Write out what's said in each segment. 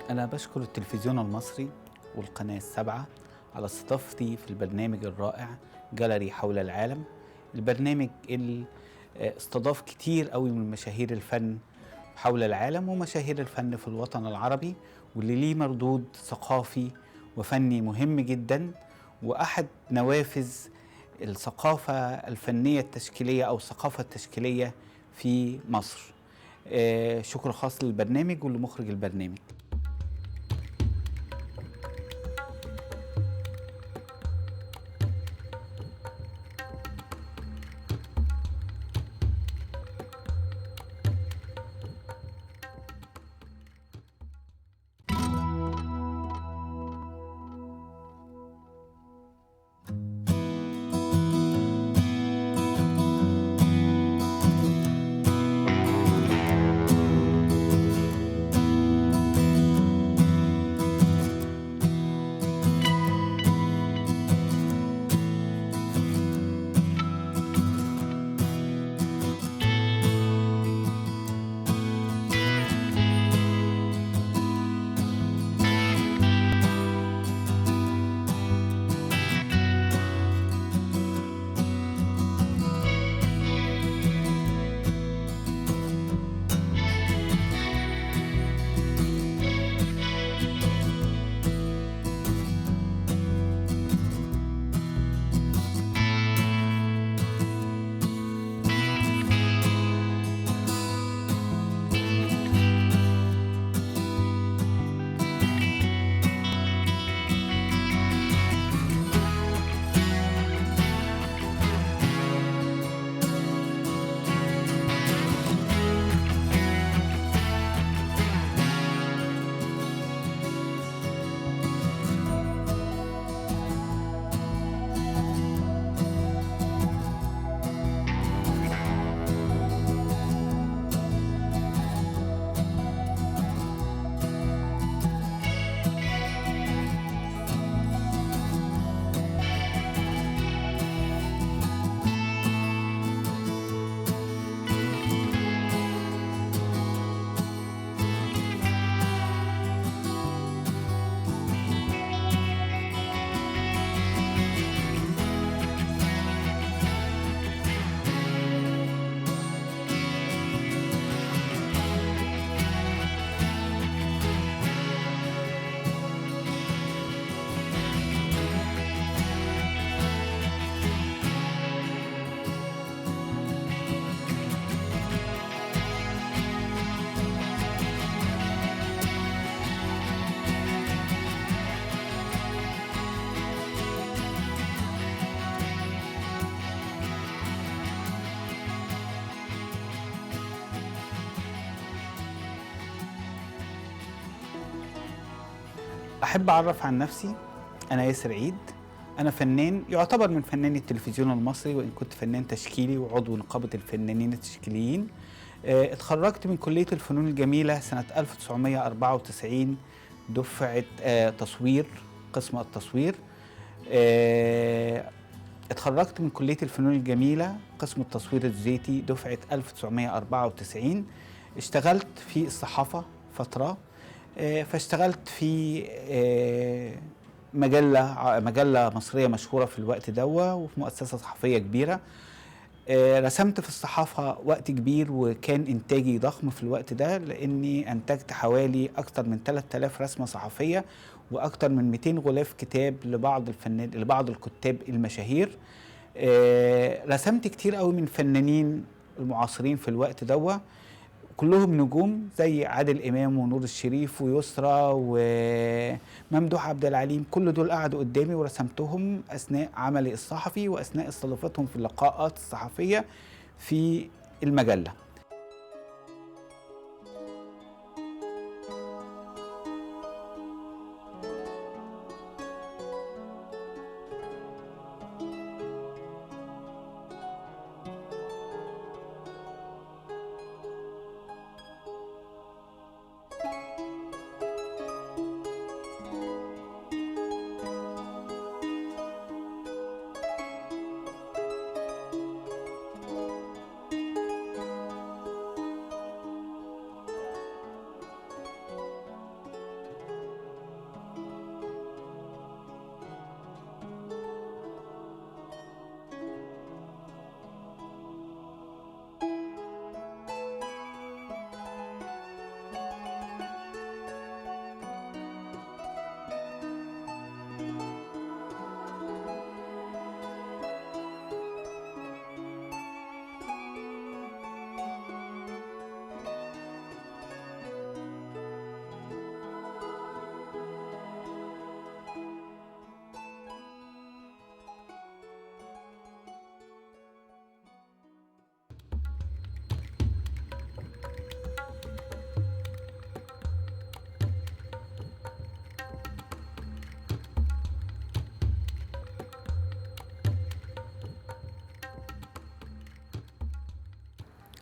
أنا باشكر التلفزيون المصري والقناة السبعة على استضافتي في البرنامج الرائع جاليري حول العالم. البرنامج اللي استضاف كتير قوي من مشاهير الفن حول العالم ومشاهير الفن في الوطن العربي، واللي ليه مردود ثقافي وفني مهم جدا، وأحد نوافذ الثقافة الفنية التشكيلية أو الثقافة التشكيلية في مصر. شكر خاص للبرنامج ولمخرج البرنامج. أحب أعرف عن نفسي. أنا ياسر عيد، أنا فنان يعتبر من فناني التلفزيون المصري، وإن كنت فنان تشكيلي وعضو نقابة الفنانين التشكيليين. اتخرجت من كلية الفنون الجميلة سنة 1994 دفعة تصوير، قسم التصوير. اتخرجت من كلية الفنون الجميلة قسم التصوير الزيتي دفعة 1994. اشتغلت في الصحافة فترة، فاشتغلت في مجلة مصرية مشهورة في الوقت دوا، وفي مؤسسة صحفية كبيرة. رسمت في الصحافة وقت كبير، وكان إنتاجي ضخم في الوقت ده، لأني أنتجت حوالي أكتر من 3000 رسمة صحفية وأكتر من 200 غلاف كتاب لبعض الكتاب المشاهير. رسمت كتير قوي من فنانين المعاصرين في الوقت دوا، كلهم نجوم زي عادل إمام ونور الشريف ويسرى وممدوح عبد العليم. كل دول قعدوا قدامي ورسمتهم أثناء عملي الصحفي وأثناء استضافتهم في اللقاءات الصحفية في المجلة.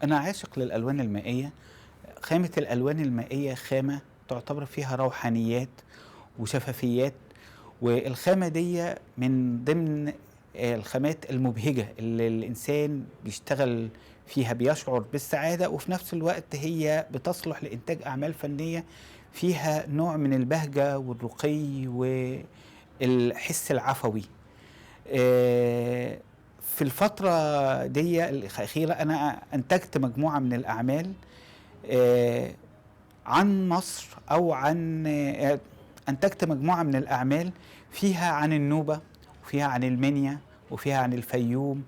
انا عاشق للالوان المائيه. خامه الالوان المائيه خامه تعتبر فيها روحانيات وشفافيات، والخامه دي من ضمن الخامات المبهجه اللي الانسان بيشتغل فيها بيشعر بالسعاده، وفي نفس الوقت هي بتصلح لانتاج اعمال فنيه فيها نوع من البهجه والرقي والحس العفوي. في الفترة دي الأخيرة أنا أنتجت مجموعة من الأعمال عن مصر، أو عن أنتجت مجموعة من الأعمال فيها عن النوبة، وفيها عن المنيا، وفيها عن الفيوم،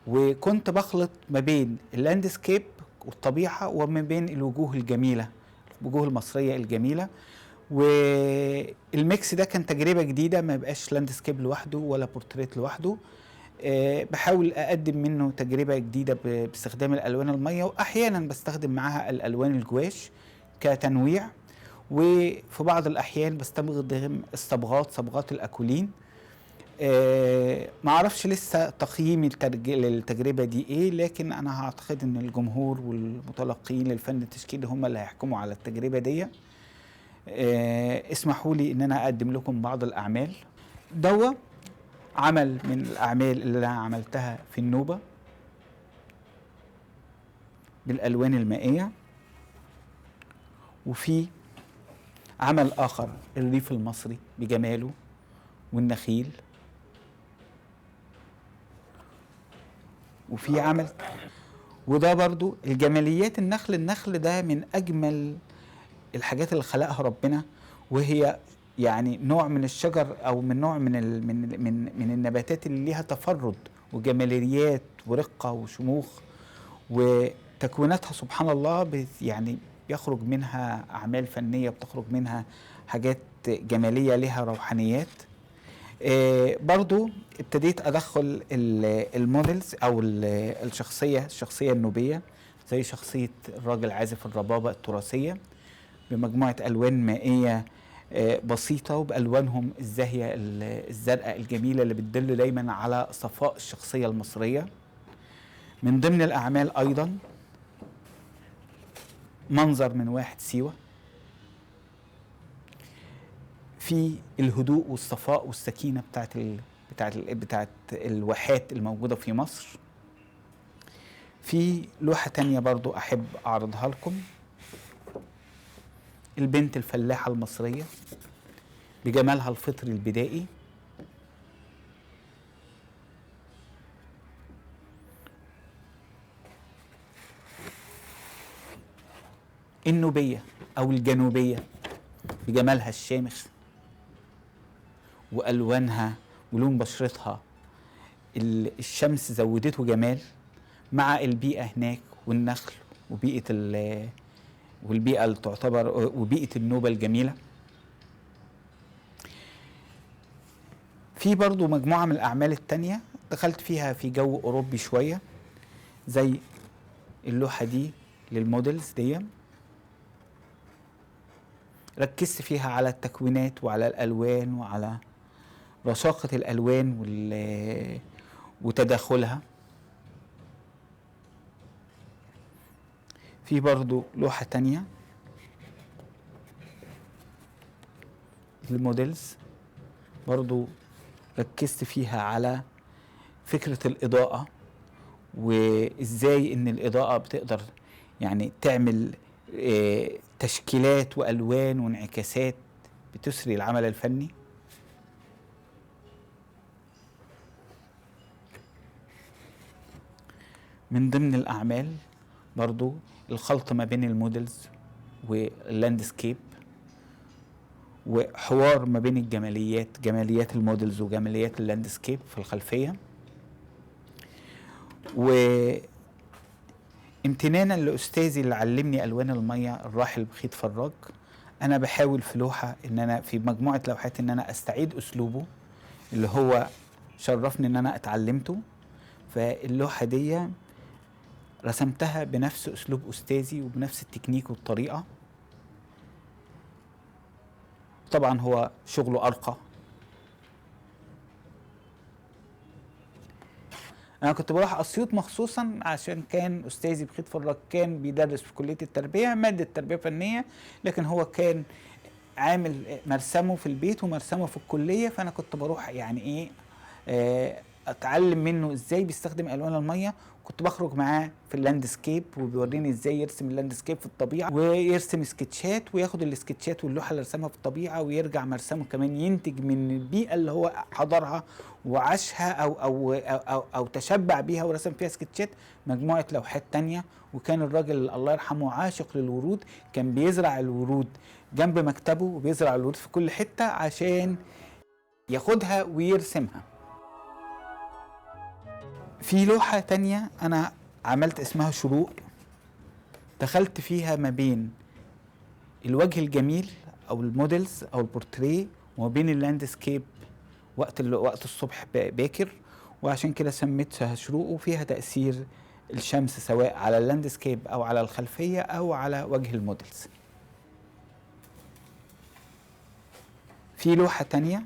وكنت بخلط ما بين اللاندسكيب والطبيعة وما بين الوجوه الجميلة، الوجوه المصرية الجميلة. والميكس ده كان تجربة جديدة، ما يبقاش لاندسكيب لوحده ولا بورتريت لوحده. بحاول أقدم منه تجربة جديدة باستخدام الألوان المية، وأحيانا بستخدم معاها الألوان الجواش كتنويع، وفي بعض الأحيان بستخدم صبغات الأكولين. ما اعرفش لسه تقييمي للتجربة دي ايه، لكن انا هعتقد ان الجمهور والمتلقين للفن التشكيلي هم اللي هيحكموا على التجربة دي. اسمحوا لي ان انا اقدم لكم بعض الاعمال. دوا عمل من الاعمال اللي انا عملتها في النوبة بالالوان المائية، وفي عمل اخر الريف المصري بجماله والنخيل، وفي عمل وده برضو الجماليات. النخل ده من اجمل الحاجات اللي خلقها ربنا، وهي يعني نوع من الشجر او من نوع من النباتات اللي ليها تفرد وجماليات ورقه وشموخ، وتكويناتها سبحان الله يعني بيخرج منها اعمال فنيه، بتخرج منها حاجات جماليه لها روحانيات. برضو ابتديت ادخل المودلز او الشخصيه النوبيه، زي شخصيه الراجل عازف الربابه التراثيه، بمجموعه الوان مائيه بسيطه، وبالوانهم الزاهيه الزرقاء الجميله اللي بتدل دايما على صفاء الشخصيه المصريه. من ضمن الاعمال ايضا منظر من واحد سيوه، في الهدوء والصفاء والسكينه بتاعت الواحات الموجوده في مصر. في لوحه تانية برضو احب اعرضها لكم، البنت الفلاحه المصريه بجمالها الفطري البدائي. النوبيه او الجنوبيه بجمالها الشامخ والوانها ولون بشرتها، الشمس زودته جمال مع البيئه هناك والنخل والبيئه اللي تعتبر وبيئه النوبه الجميله. في برضو مجموعه من الاعمال التانية دخلت فيها في جو اوروبي شويه، زي اللوحه دي للمودلز دي، ركزت فيها على التكوينات وعلى الالوان وعلى رشاقه الالوان وتداخلها. في برضو لوحه تانية للمودلز، برضو ركزت فيها على فكرة الإضاءة، وإزاي إن الإضاءة بتقدر يعني تعمل تشكيلات وألوان وانعكاسات بتسري العمل الفني. من ضمن الأعمال برضو الخلط ما بين المودلز واللاندسكيب، وحوار ما بين جماليات المودلز وجماليات اللاندسكيب في الخلفية. وامتنانا لأستاذي اللي علمني ألوان المية الراحل بخيت فراج، أنا بحاول في لوحة إن أنا في مجموعة لوحات إن أنا أستعيد أسلوبه اللي هو شرفني إن أنا أتعلمته. فاللوحة دي رسمتها بنفس أسلوب أستاذي وبنفس التكنيك والطريقة. طبعا هو شغله أرقى. انا كنت بروح اسيوط مخصوصا عشان كان استاذي بخيت فراج كان بيدرس في كليه التربيه ماده تربيه فنيه، لكن هو كان عامل مرسمه في البيت ومرسمه في الكليه، فانا كنت بروح يعني ايه اتعلم منه ازاي بيستخدم الوان الميه. كنت بخرج معاه في اللاندسكيب وبيوريني ازاي يرسم اللاندسكيب في الطبيعه، ويرسم سكتشات وياخد السكتشات واللوحه اللي رسمها في الطبيعه ويرجع مرسمه كمان ينتج من البيئه اللي هو حضرها وعاشها او تشبع بيها ورسم فيها سكتشات مجموعه لوحات تانية. وكان الراجل الله يرحمه عاشق للورود، كان بيزرع الورود جنب مكتبه وبيزرع الورود في كل حته عشان ياخدها ويرسمها. في لوحة تانية أنا عملت اسمها شروق، دخلت فيها ما بين الوجه الجميل أو الموديلز أو البورتريه وما بين اللاندسكيب وقت الصبح باكر، وعشان كده سميتها شروق، وفيها تأثير الشمس سواء على اللاندسكيب أو على الخلفية أو على وجه الموديلز. في لوحة تانية،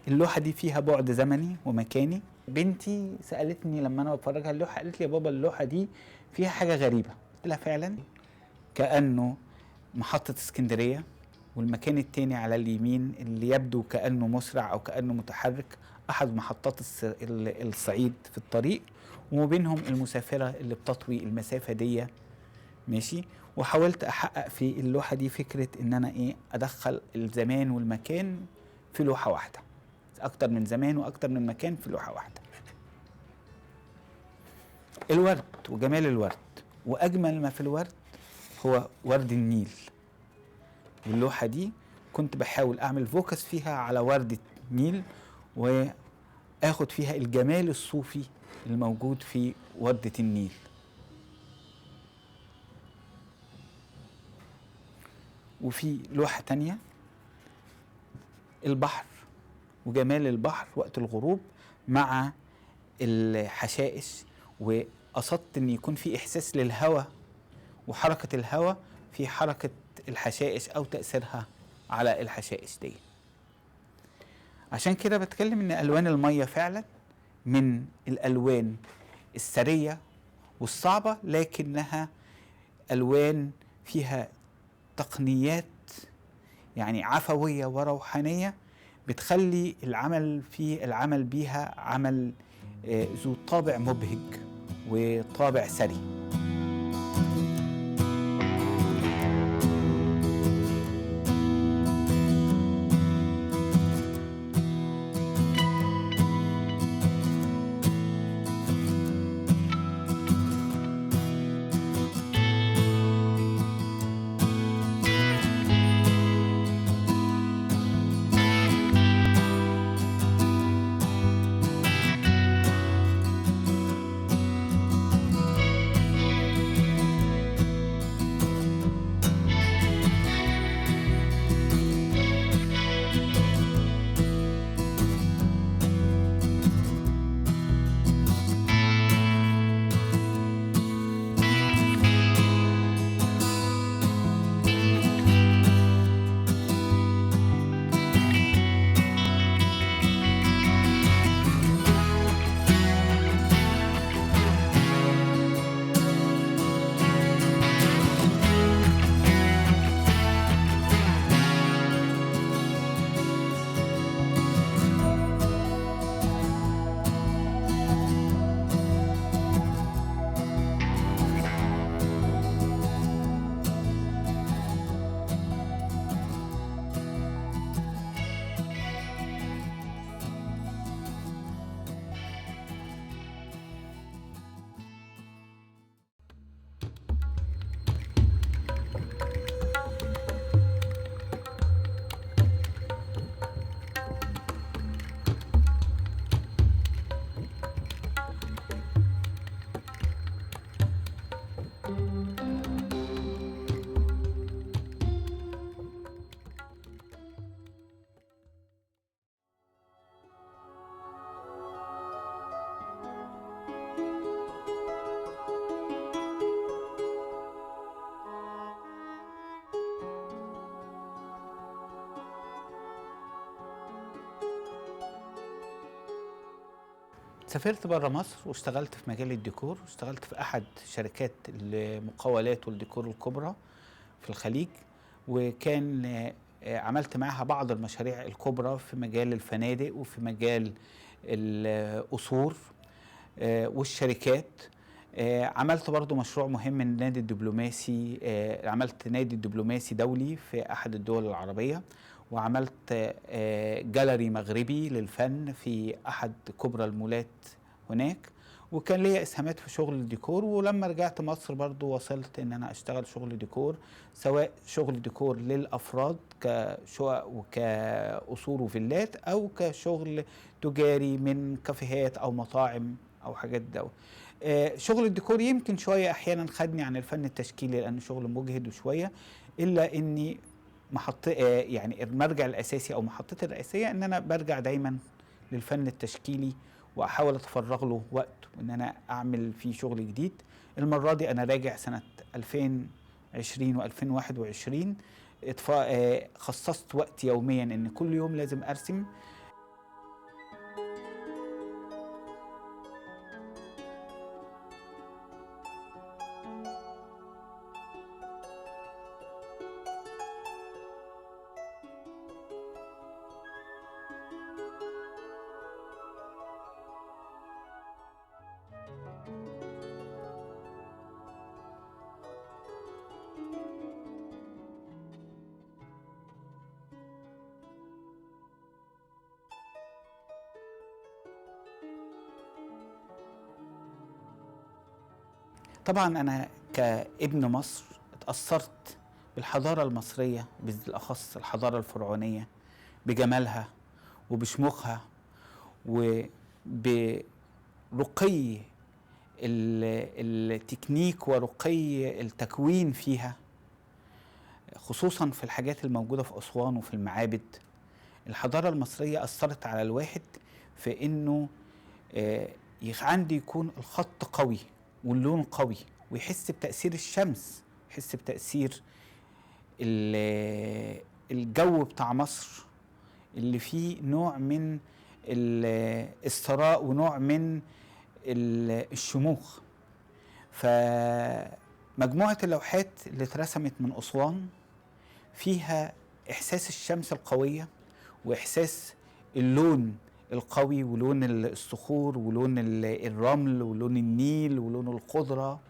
اللوحة دي فيها بعد زمني ومكاني. بنتي سألتني لما أنا بتفرج على اللوحة، قالت لي يا بابا اللوحة دي فيها حاجة غريبة. قلت لها فعلا، كأنه محطة اسكندرية والمكان التاني على اليمين اللي يبدو كأنه مسرع أو كأنه متحرك أحد محطات الصعيد في الطريق، وبينهم المسافرة اللي بتطوي المسافة دي ماشي. وحاولت أحقق في اللوحة دي فكرة إن أنا أدخل الزمان والمكان في لوحة واحدة، أكتر من زمان وأكتر من مكان في لوحة واحدة. الورد وجمال الورد، وأجمل ما في الورد هو ورد النيل. واللوحة دي كنت بحاول أعمل فوكس فيها على وردة نيل وآخد فيها الجمال الصوفي الموجود في وردة النيل. وفي لوحة تانية البحر وجمال البحر وقت الغروب مع الحشائش، وقصدت ان يكون في احساس للهواء وحركة الهواء في حركة الحشائش او تأثيرها على الحشائش دي. عشان كده بتكلم ان الوان المية فعلا من الالوان السرية والصعبة، لكنها الوان فيها تقنيات يعني عفوية وروحانية بتخلي العمل بيها عمل ذو طابع مبهج وطابع ثري. سافرت بره مصر واشتغلت في مجال الديكور، واشتغلت في احد شركات المقاولات والديكور الكبرى في الخليج، وكان عملت معاها بعض المشاريع الكبرى في مجال الفنادق وفي مجال القصور والشركات. عملت برضو مشروع مهم النادي الدبلوماسي، عملت نادي دبلوماسي دولي في أحد الدول العربية، وعملت جاليري مغربي للفن في أحد كبرى المولات هناك، وكان ليا اسهامات في شغل الديكور. ولما رجعت مصر برضو وصلت ان انا اشتغل شغل ديكور، سواء شغل ديكور للافراد كشقق وكقصور وفيلات، او كشغل تجاري من كافيهات او مطاعم او حاجات دو. شغل الديكور يمكن شويه احيانا خدني عن الفن التشكيلي لانه شغل مجهد وشويه، الا اني يعني المرجع الاساسي او محطتي الرئيسيه ان انا برجع دايما للفن التشكيلي، واحاول اتفرغ له وقت وان انا اعمل فيه شغل جديد. المره دي انا راجع سنه 2020 و2021، خصصت وقت يوميا ان كل يوم لازم ارسم. طبعا انا كابن مصر اتاثرت بالحضاره المصريه، بالاخص الحضاره الفرعونيه، بجمالها وبشموخها وبرقي التكنيك ورقي التكوين فيها، خصوصا في الحاجات الموجوده في اسوان وفي المعابد. الحضاره المصريه اثرت على الواحد في انه عندي يكون الخط قوي واللون قوي، ويحس بتأثير الشمس، يحس بتأثير الجو بتاع مصر اللي فيه نوع من الثراء ونوع من الشموخ. فمجموعة اللوحات اللي اترسمت من أسوان فيها إحساس الشمس القوية، وإحساس اللون القوي، ولون الصخور، ولون الرمل، ولون النيل، ولون الخضرة.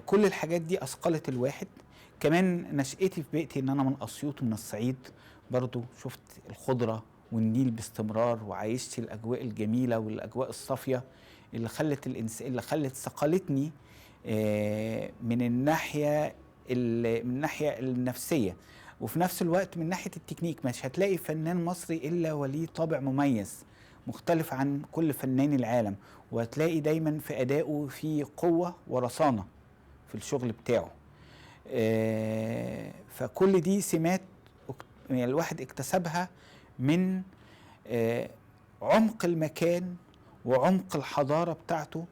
كل الحاجات دي أثقلت الواحد. كمان نشأتي في بيئتي إن أنا من أسيوط ومن الصعيد، برضو شفت الخضرة والنيل باستمرار، وعايشت الأجواء الجميلة والأجواء الصافية اللي خلت ثقلتني من الناحية النفسية، وفي نفس الوقت من ناحية التكنيك. مش هتلاقي فنان مصري إلا وليه طابع مميز مختلف عن كل فنان العالم، وهتلاقي دايما في أدائه في قوة ورصانة في الشغل بتاعه. فكل دي سمات يعني الواحد اكتسبها من عمق المكان وعمق الحضارة بتاعته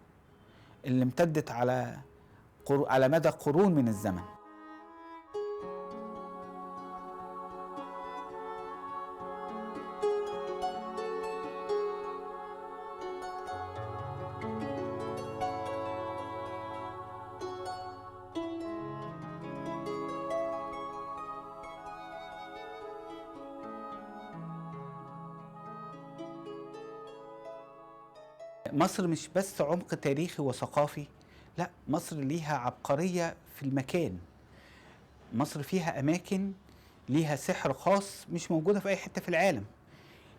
اللي امتدت على مدى قرون من الزمن. مصر مش بس عمق تاريخي وثقافي، لا، مصر ليها عبقرية في المكان. مصر فيها أماكن ليها سحر خاص مش موجودة في أي حتة في العالم.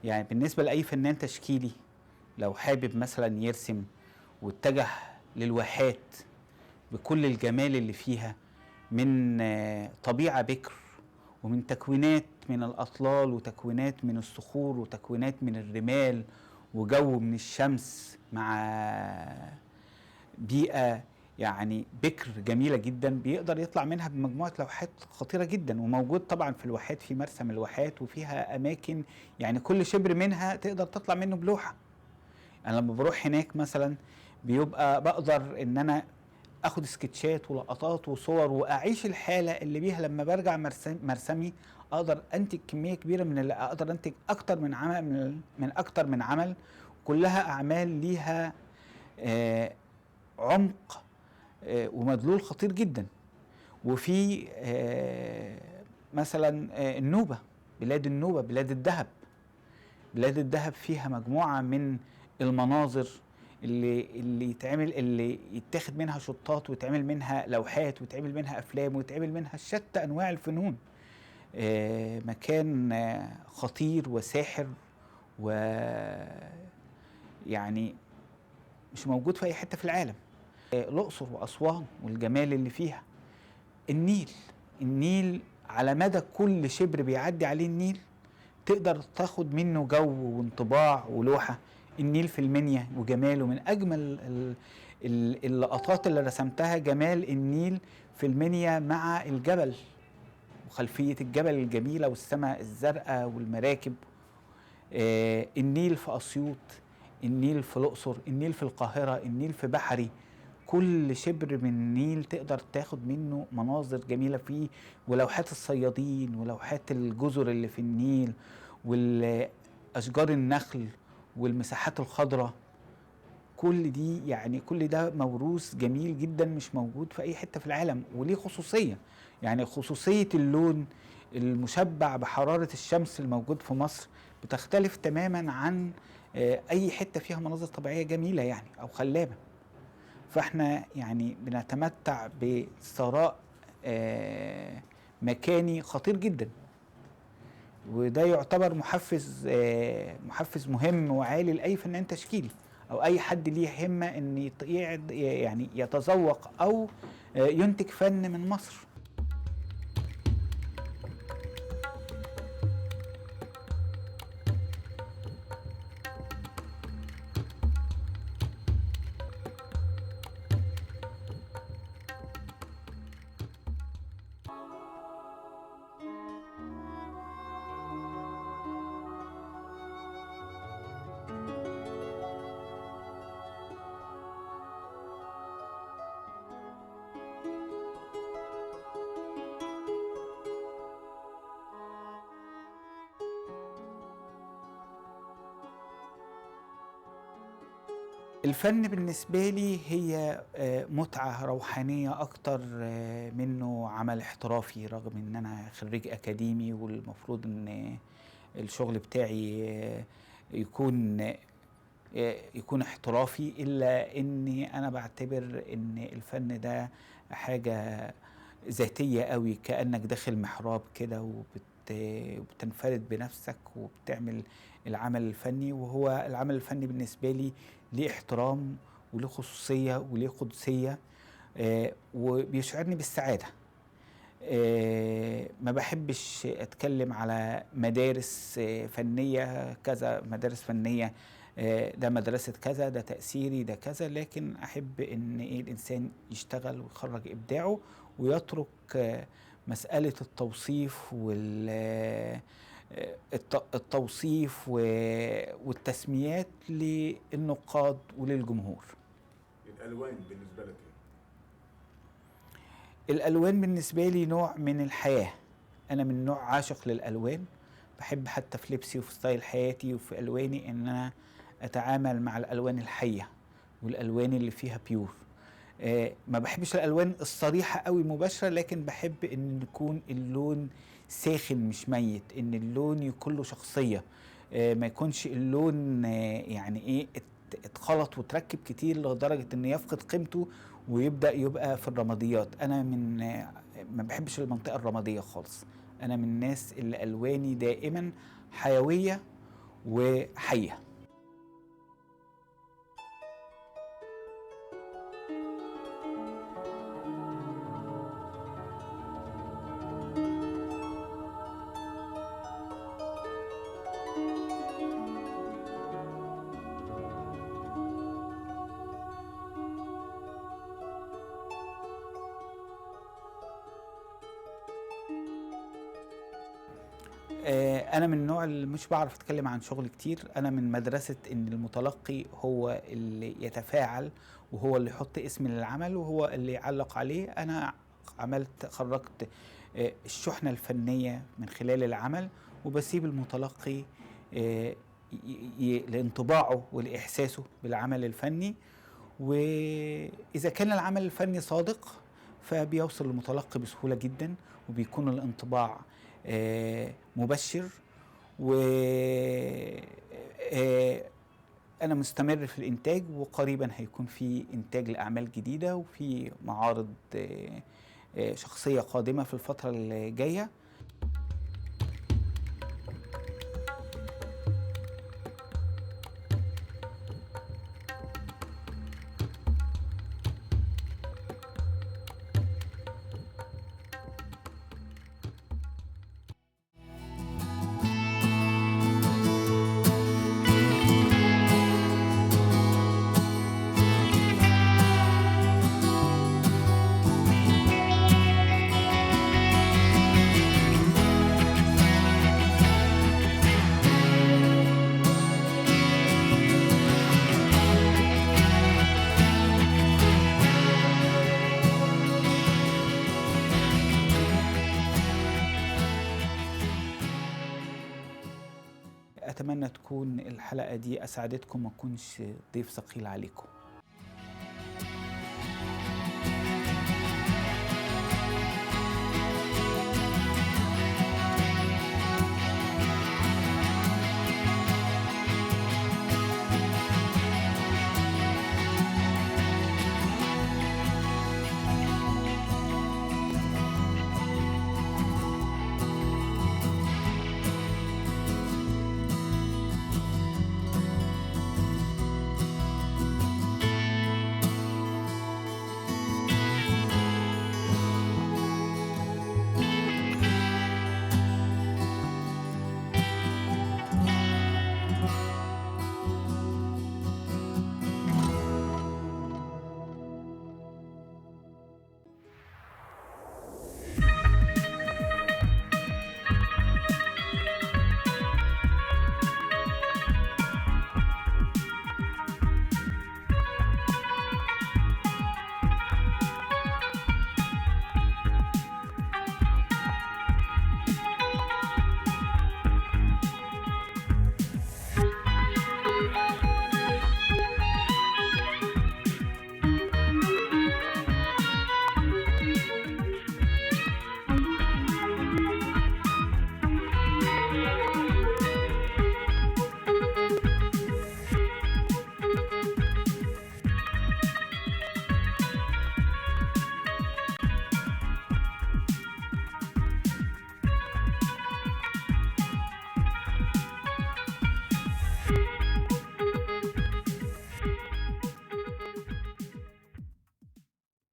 يعني بالنسبة لأي فنان تشكيلي لو حابب مثلا يرسم واتجه للواحات بكل الجمال اللي فيها، من طبيعة بكر، ومن تكوينات من الأطلال، وتكوينات من الصخور، وتكوينات من الرمال، وجو من الشمس، مع بيئة يعني بكر جميلة جدا، بيقدر يطلع منها بمجموعة لوحات خطيرة جدا. وموجود طبعا في الواحات، في مرسم الواحات، وفيها أماكن يعني كل شبر منها تقدر تطلع منه بلوحة. أنا لما بروح هناك مثلا بيبقى بقدر إن أنا اخد سكتشات ولقطات وصور، واعيش الحاله اللي بيها لما برجع مرسمي اقدر انتج كميه كبيره من اللي اقدر انتج اكتر من عمل، من اكتر من عمل. كلها أعمال ليها عمق ومدلول خطير جدا. وفي مثلا النوبة، بلاد النوبة، بلاد الذهب. بلاد الذهب فيها مجموعة من المناظر اللي يتاخد منها شطات، ويتعمل منها لوحات، ويتعمل منها أفلام، ويتعمل منها شتى أنواع الفنون. مكان خطير وساحر، ويعني مش موجود في أي حتة في العالم. الأقصر وأسوان والجمال اللي فيها. النيل على مدى كل شبر بيعدي عليه النيل تقدر تاخد منه جو وانطباع ولوحة. النيل في المنيا وجماله من أجمل اللقطات اللي رسمتها، جمال النيل في المنيا مع الجبل وخلفية الجبل الجميلة والسماء الزرقاء والمراكب. النيل في أسيوط، النيل في الأقصر، النيل في القاهرة، النيل في بحري. كل شبر من النيل تقدر تاخد منه مناظر جميلة فيه، ولوحات الصيادين، ولوحات الجزر اللي في النيل، والأشجار النخل، والمساحات الخضراء. كل دي يعني كل ده موروث جميل جدا مش موجود في أي حتة في العالم، وليه خصوصية. يعني خصوصية اللون المشبع بحرارة الشمس الموجود في مصر بتختلف تماما عن أي حتة فيها مناظر طبيعية جميلة يعني أو خلابة. فاحنا يعني بنتمتع بثراء مكاني خطير جدا، وده يعتبر محفز مهم وعالي لأي فنان تشكيلي أو أي حد ليه همة إن يعني يتذوق أو ينتج فن من مصر. الفن بالنسبة لي هي متعة روحانية أكتر منه عمل احترافي، رغم إن أنا خريج أكاديمي والمفروض إن الشغل بتاعي يكون احترافي، إلا إني أنا بعتبر إن الفن ده حاجة ذاتية قوي، كأنك داخل محراب كده وبتنفرد بنفسك وبتعمل العمل الفني. وهو العمل الفني بالنسبة لي ليه احترام وليه خصوصية وليه قدسية، وبيشعرني بالسعادة. ما بحبش أتكلم على مدارس فنية، كذا مدارس فنية، ده مدرسة كذا، ده تأثيري، ده كذا. لكن أحب إن الإنسان يشتغل ويخرج إبداعه، ويترك مسألة التوصيف والتسميات للنقاد وللجمهور. الألوان بالنسبة لك إيه؟ الألوان بالنسبة لي نوع من الحياة. أنا من نوع عاشق للألوان، بحب حتى في لبسي وفي ستايل حياتي وفي ألواني إن أنا أتعامل مع الألوان الحية والألوان اللي فيها بيور. ما بحبش الألوان الصريحة قوي مباشرة، لكن بحب إن يكون اللون ساخن مش ميت، إن اللون يكون له شخصية، ما يكونش اللون يعني إيه اتخلط وتركب كتير لدرجة إنه يفقد قيمته ويبدأ يبقى في الرماديات. أنا من ما بحبش المنطقة الرمادية خالص. أنا من الناس اللي ألواني دائما حيوية وحية. أنا من النوع اللي مش بعرف أتكلم عن شغل كتير. أنا من مدرسة إن المتلقي هو اللي يتفاعل، وهو اللي يحط اسم للعمل، وهو اللي يعلق عليه. أنا خرجت الشحنة الفنية من خلال العمل، وبسيب المتلقي لانطباعه ولإحساسه بالعمل الفني. وإذا كان العمل الفني صادق فبيوصل للمتلقي بسهولة جدا، وبيكون الانطباع مبشر. و أنا مستمر في الإنتاج، وقريبا هيكون في إنتاج لأعمال جديدة، وفي معارض شخصية قادمة في الفترة الجاية. أتمنى تكون الحلقة دي أسعدتكم، ما تكونش ضيف ثقيل عليكم.